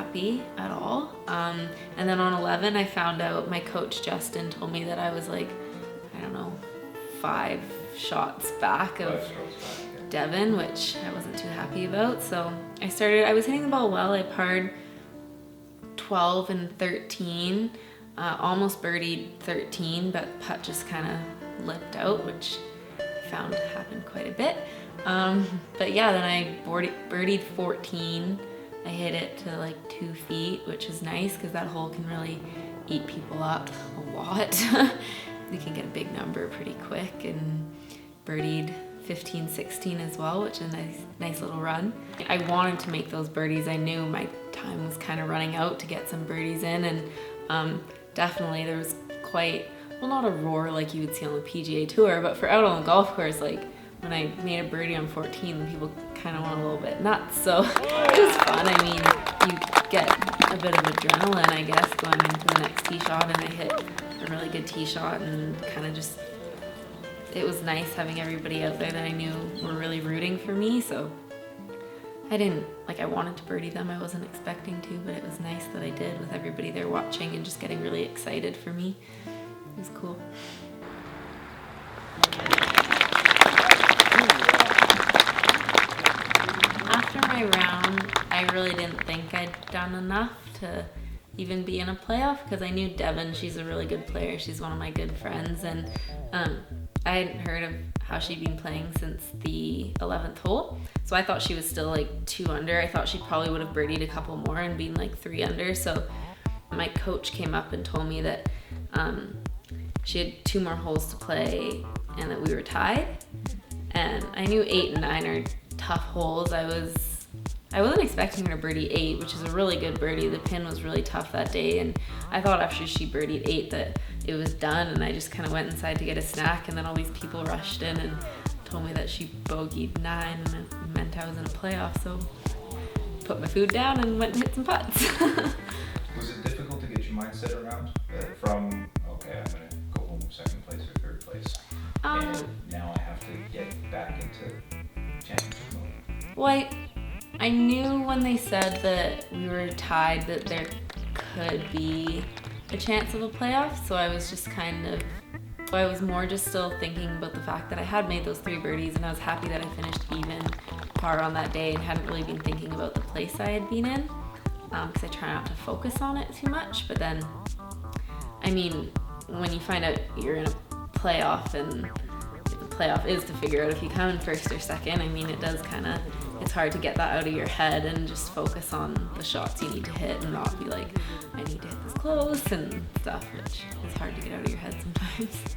happy at all. And then on 11, I found out, my coach Justin told me that I was like, I don't know, 5 shots back of Devin, which I wasn't too happy about. So I was hitting the ball well. I parred 12 and 13, almost birdied 13, but the putt just kind of lipped out, which I found happened quite a bit. But yeah, then I birdied 14. I hit it to like 2 feet, which is nice because that hole can really eat people up a lot. You can get a big number pretty quick, and birdied 15, 16 as well, which is a nice little run. I wanted to make those birdies. I knew my time was kind of running out to get some birdies in, and definitely there was quite, well, not a roar like you would see on the PGA Tour, but for out on the golf course, like when I made a birdie on 14, people kind of went a little bit nuts. So it was fun. I mean, you get a bit of adrenaline, I guess, going into the next tee shot, and I hit a really good tee shot, and kind of just, it was nice having everybody out there that I knew were really rooting for me. So I wanted to birdie them. I wasn't expecting to, but it was nice that I did, with everybody there watching and just getting really excited for me. It was cool. After my round, I really didn't think I'd done enough to even be in a playoff, because I knew Devin, she's a really good player. She's one of my good friends, and I hadn't heard of how she'd been playing since the 11th hole. So I thought she was still like 2 under. I thought she probably would have birdied a couple more and been like 3 under. So my coach came up and told me that she had 2 more holes to play and that we were tied. And I knew 8 and 9 are tough holes. I wasn't expecting her to birdie 8, which is a really good birdie. The pin was really tough that day, and I thought after she birdied 8 that it was done, and I just kind of went inside to get a snack, and then all these people rushed in and told me that she bogeyed 9, and it meant I was in a playoff. So put my food down and went and hit some putts. Was it difficult to get your mindset around from, okay, I'm going to go home with 2nd place or 3rd place, and now I have to get back into championship mode? Well, I knew when they said that we were tied that there could be a chance of a playoff, so I was just I was more just still thinking about the fact that I had made those 3 birdies, and I was happy that I finished even par on that day, and hadn't really been thinking about the place I had been in, because I try not to focus on it too much. But then, I mean, when you find out you're in a playoff, and the playoff is to figure out if you come in 1st or 2nd, I mean, it does it's hard to get that out of your head and just focus on the shots you need to hit, and not be like, I need to hit this close and stuff, which is hard to get out of your head sometimes.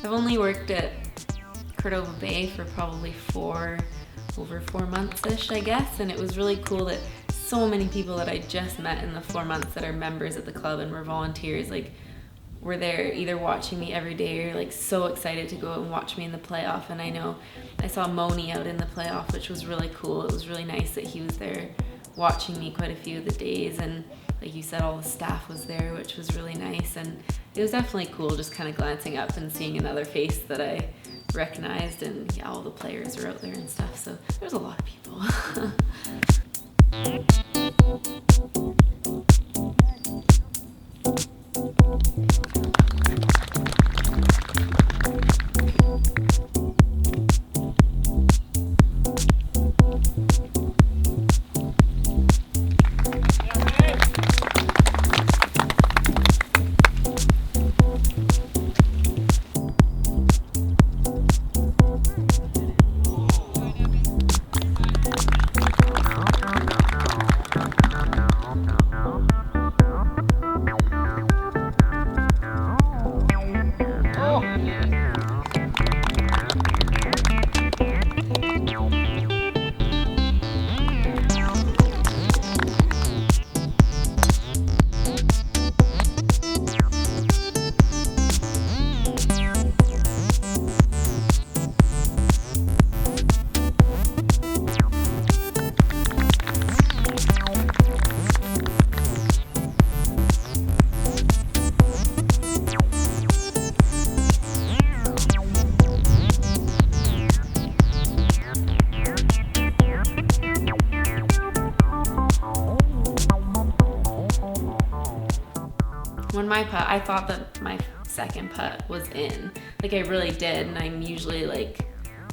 I've only worked at Cordova Bay for probably over 4 months-ish, I guess, and it was really cool that so many people that I just met in the 4 months that are members at the club and were volunteers, like, were there either watching me every day or like so excited to go and watch me in the playoff. And I know I saw Moni out in the playoff, which was really cool. It was really nice that he was there watching me quite a few of the days, and like you said, all the staff was there, which was really nice. And it was definitely cool just kind of glancing up and seeing another face that I recognized, and yeah, all the players were out there and stuff, so there was a lot of people. my putt, I thought that my second putt was in. Like, I really did, and I'm usually like,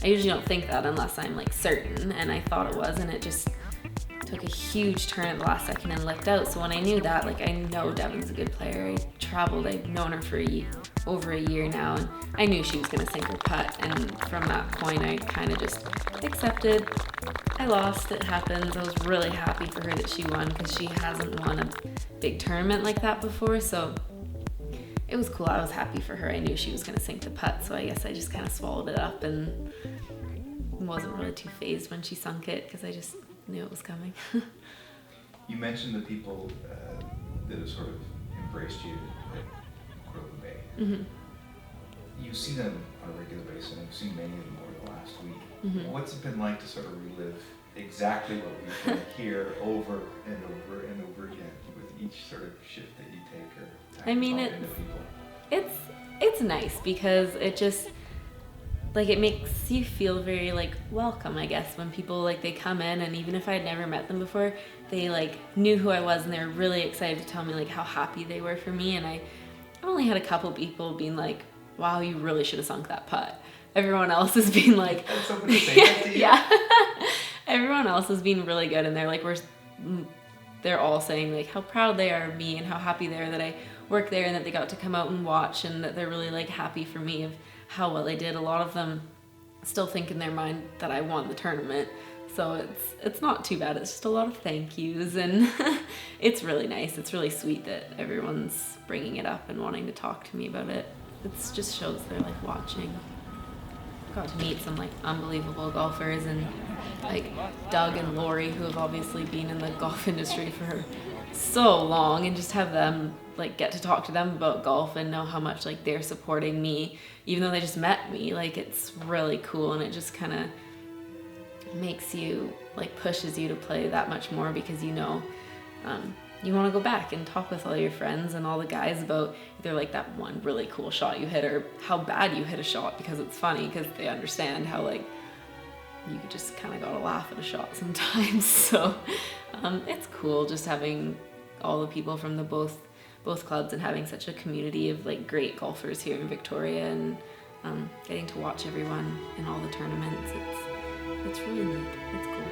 I usually don't think that unless I'm like certain, and I thought it was, and it just took a huge turn at the last second and lipped out. So when I knew that, like, I know Devin's a good player. I traveled, I've known her for over a year now, and I knew she was gonna sink her putt, and from that point I kind of just accepted. I lost, it happens. I was really happy for her that she won, because she hasn't won a big tournament like that before, so it was cool. I was happy for her. I knew she was gonna sink the putt, so I guess I just kind of swallowed it up and wasn't really too phased when she sunk it, because I just knew it was coming. You mentioned the people that have sort of embraced you at Woodland Bay. Mm-hmm. You see them on a regular basis, and you've seen many of them over the last week. Mm-hmm. What's it been like to sort of relive exactly what we've been here over and over and over again with each sort of shift that you take or time I mean, talking to people? it's nice, because it just, like, it makes you feel very like welcome, I guess, when people like they come in, and even if I had never met them before, they like knew who I was, and they were really excited to tell me like how happy they were for me. And I've only had a couple people being like, wow, you really should have sunk that putt. Everyone else has been like, Had somebody say that to you? yeah. Everyone else has been really good, and they're like, they're all saying like how proud they are of me and how happy they are that I work there and that they got to come out and watch, and that they're really like happy for me of how well I did. A lot of them still think in their mind that I won the tournament, so it's not too bad. It's just a lot of thank yous, and it's really nice. It's really sweet that everyone's bringing it up and wanting to talk to me about it. It just shows they're like watching. Got to meet some like unbelievable golfers, and like Doug and Lori, who have obviously been in the golf industry for so long, and just have them like get to talk to them about golf and know how much like they're supporting me, even though they just met me. Like, it's really cool, and it just kind of makes you like, pushes you to play that much more, because you know you want to go back and talk with all your friends and all the guys about either like that one really cool shot you hit or how bad you hit a shot, because it's funny, because they understand how like you just kind of gotta laugh at a shot sometimes. So it's cool just having all the people from the both clubs, and having such a community of like great golfers here in Victoria, and getting to watch everyone in all the tournaments. It's really neat. It's cool.